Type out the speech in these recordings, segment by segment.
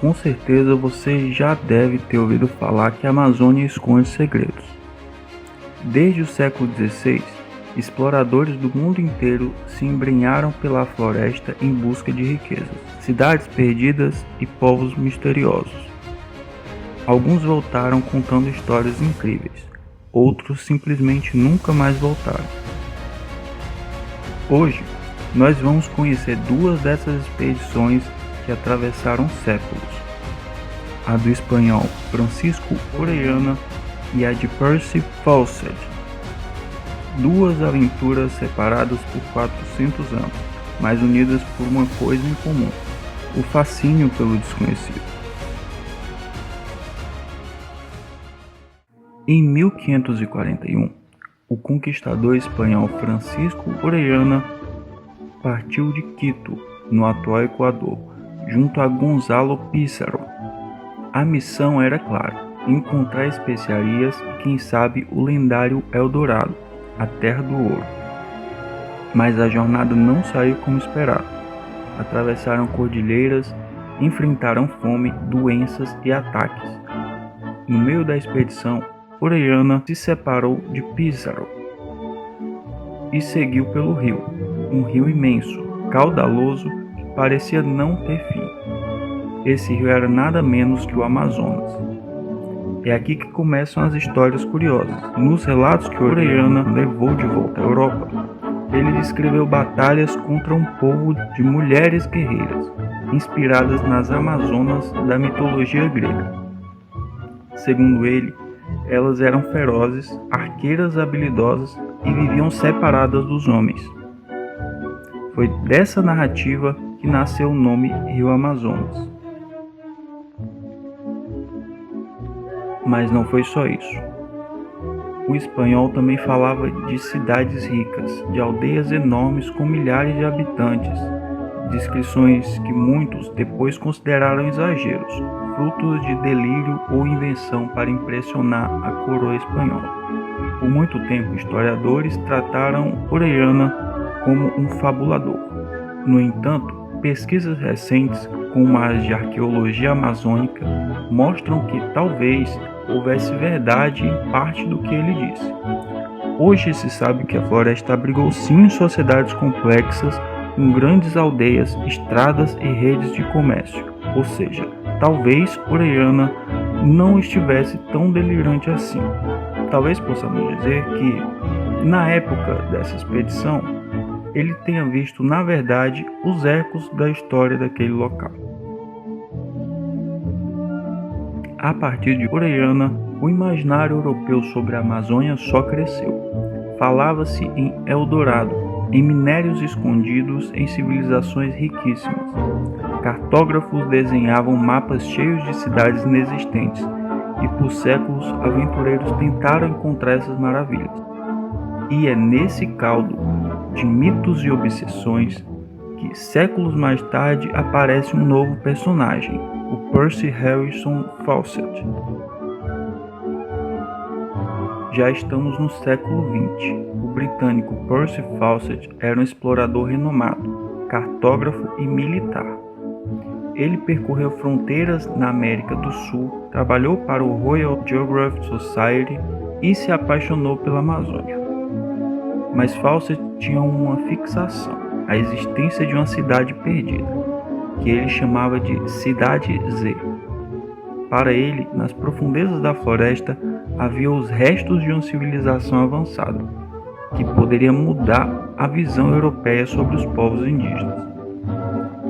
Com certeza você já deve ter ouvido falar que a Amazônia esconde segredos. Desde o século XVI, exploradores do mundo inteiro se embrenharam pela floresta em busca de riquezas, cidades perdidas e povos misteriosos. Alguns voltaram contando histórias incríveis, outros simplesmente nunca mais voltaram. Hoje, nós vamos conhecer duas dessas expedições que atravessaram séculos: a do espanhol Francisco Orellana e a de Percy Fawcett. Duas aventuras separadas por 400 anos, mas unidas por uma coisa em comum: o fascínio pelo desconhecido. Em 1541, o conquistador espanhol Francisco Orellana partiu de Quito, no atual Equador, junto a Gonzalo Pizarro. A missão era clara: encontrar especiarias e, quem sabe, o lendário Eldorado, a Terra do Ouro. Mas a jornada não saiu como esperado. Atravessaram cordilheiras, enfrentaram fome, doenças e ataques. No meio da expedição, Orellana se separou de Pizarro e seguiu pelo rio, um rio imenso, caudaloso, que parecia não ter fim. Esse rio era nada menos que o Amazonas. É aqui que começam as histórias curiosas. Nos relatos que Orellana levou de volta à Europa, ele descreveu batalhas contra um povo de mulheres guerreiras, inspiradas nas Amazonas da mitologia grega. Segundo ele, elas eram ferozes, arqueiras habilidosas e viviam separadas dos homens. Foi dessa narrativa que nasceu o nome Rio Amazonas. Mas não foi só isso. O espanhol também falava de cidades ricas, de aldeias enormes com milhares de habitantes, descrições que muitos depois consideraram exageros, frutos de delírio ou invenção para impressionar a coroa espanhola. Por muito tempo, historiadores trataram Orellana como um fabulador. No entanto, pesquisas recentes, como as de arqueologia amazônica, mostram que talvez houvesse verdade em parte do que ele disse. Hoje se sabe que a floresta abrigou sim sociedades complexas, com grandes aldeias, estradas e redes de comércio. Ou seja, talvez Orellana não estivesse tão delirante assim. Talvez possamos dizer que, na época dessa expedição, ele tenha visto, na verdade, os ecos da história daquele local. A partir de Orellana, o imaginário europeu sobre a Amazônia só cresceu. Falava-se em Eldorado, em minérios escondidos em civilizações riquíssimas. Cartógrafos desenhavam mapas cheios de cidades inexistentes, e por séculos aventureiros tentaram encontrar essas maravilhas. E é nesse caldo de mitos e obsessões que, séculos mais tarde, aparece um novo personagem, o Percy Harrison Fawcett. Já estamos no século XX. O britânico Percy Fawcett era um explorador renomado, cartógrafo e militar. Ele percorreu fronteiras na América do Sul, trabalhou para o Royal Geographical Society e se apaixonou pela Amazônia. Mas Fawcett tinha uma fixação: a existência de uma cidade perdida, que ele chamava de Cidade Z. Para ele, nas profundezas da floresta, havia os restos de uma civilização avançada, que poderia mudar a visão europeia sobre os povos indígenas.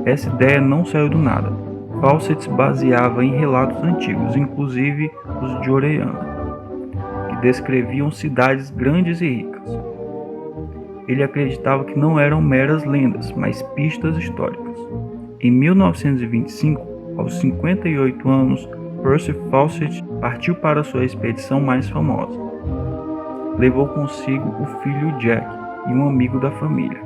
Essa ideia não saiu do nada. Fawcett se baseava em relatos antigos, inclusive os de Orellana, que descreviam cidades grandes e ricas. Ele acreditava que não eram meras lendas, mas pistas históricas. Em 1925, aos 58 anos, Percy Fawcett partiu para sua expedição mais famosa. Levou consigo o filho Jack e um amigo da família.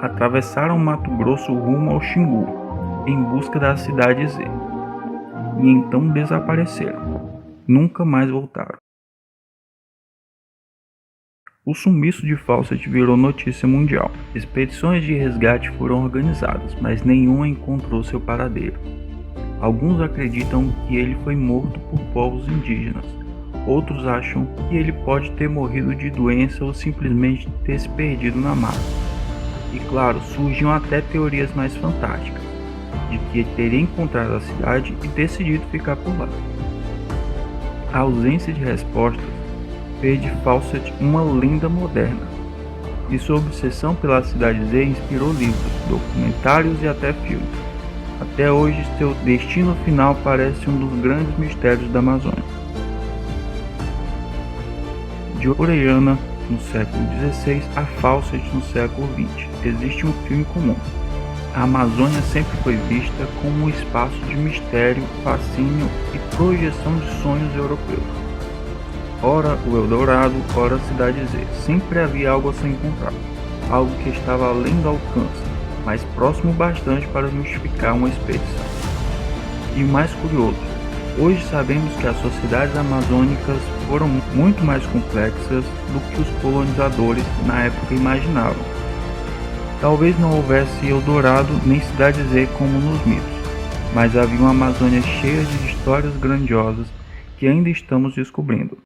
Atravessaram Mato Grosso rumo ao Xingu, em busca da Cidade Z. E então desapareceram. Nunca mais voltaram. O sumiço de Fawcett virou notícia mundial. Expedições de resgate foram organizadas, mas nenhuma encontrou seu paradeiro. Alguns acreditam que ele foi morto por povos indígenas. Outros acham que ele pode ter morrido de doença ou simplesmente ter se perdido na mata. E claro, surgiam até teorias mais fantásticas, de que ele teria encontrado a cidade e decidido ficar por lá. A ausência de respostas fez de Fawcett uma lenda moderna, e sua obsessão pela Cidade Z inspirou livros, documentários e até filmes. Até hoje, seu destino final parece um dos grandes mistérios da Amazônia. De Orellana no século XVI a Fawcett no século XX, existe um fio em comum. A Amazônia sempre foi vista como um espaço de mistério, fascínio e projeção de sonhos europeus. Ora o Eldorado, ora a Cidade Z, sempre havia algo a ser encontrado, algo que estava além do alcance, mas próximo bastante para justificar uma expedição. E o mais curioso, hoje sabemos que as sociedades amazônicas foram muito mais complexas do que os colonizadores na época imaginavam. Talvez não houvesse Eldorado nem Cidade Z como nos mitos, mas havia uma Amazônia cheia de histórias grandiosas que ainda estamos descobrindo.